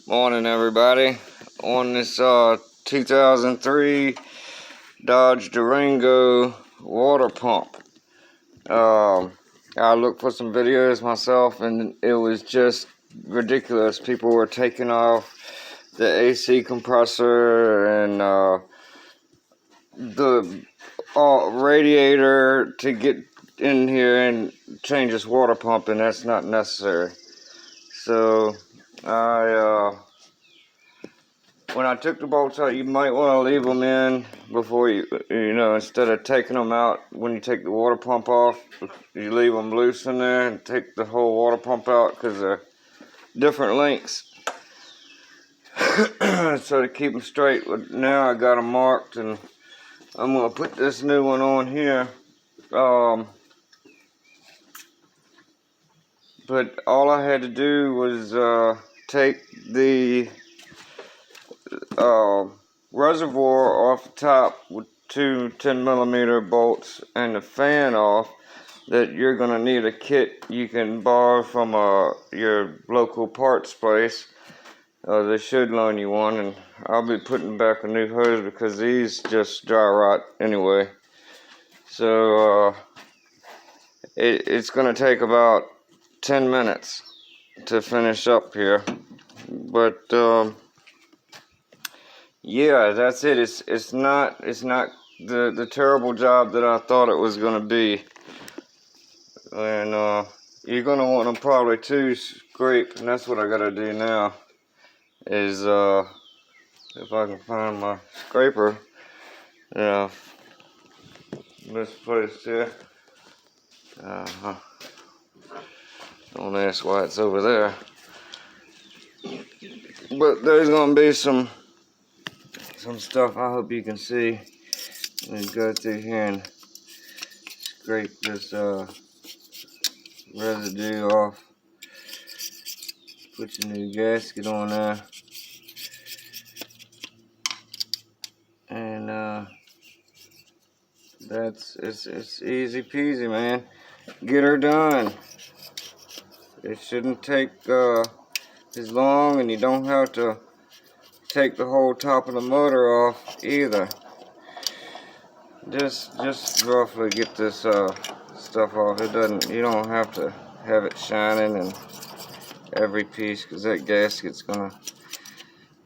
Morning, everybody. On this 2003 Dodge Durango water pump. I looked for some videos myself, and it was just ridiculous. People were taking off the AC compressor and the radiator to get in here and change this water pump, and that's not necessary. So when I took the bolts out, you might want to leave them in before instead of taking them out when you take the water pump off. You leave them loose in there and take the whole water pump out, because they're different lengths. So to keep them straight, now I got them marked, and I'm going to put this new one on here. But all I had to do was take the reservoir off the top with two 10mm bolts and the fan off. That you're going to need a kit you can borrow from your local parts place. They should loan you one, and I'll be putting back a new hose because these just dry rot anyway. So it's going to take about 10 minutes to finish up here, but yeah, that's it. It's not the terrible job that I thought it was going to be. And you're going to want them probably to scrape, and that's what I got to do now. Is if I can find my scraper, misplaced here. Don't ask why it's over there. But there's gonna be some stuff I hope you can see. Let me go through here and scrape this residue off. Put your new gasket on there. And it's easy peasy, man. Get her done. It shouldn't take as long, and you don't have to take the whole top of the motor off either. Just roughly get this stuff off. You don't have to have it shining in every piece, because that gasket's gonna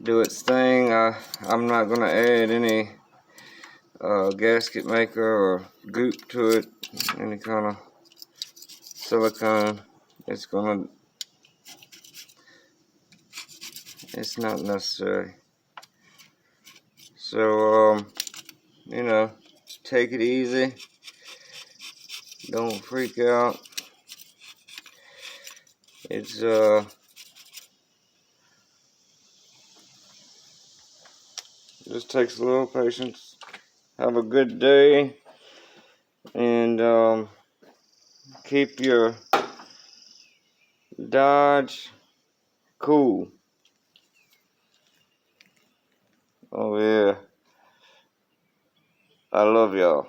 do its thing. I'm not gonna add any gasket maker or goop to it, any kind of silicone. It's not necessary. So take it easy. Don't freak out. It's just takes a little patience. Have a good day, and keep your Dodge cool. Oh yeah, I love y'all.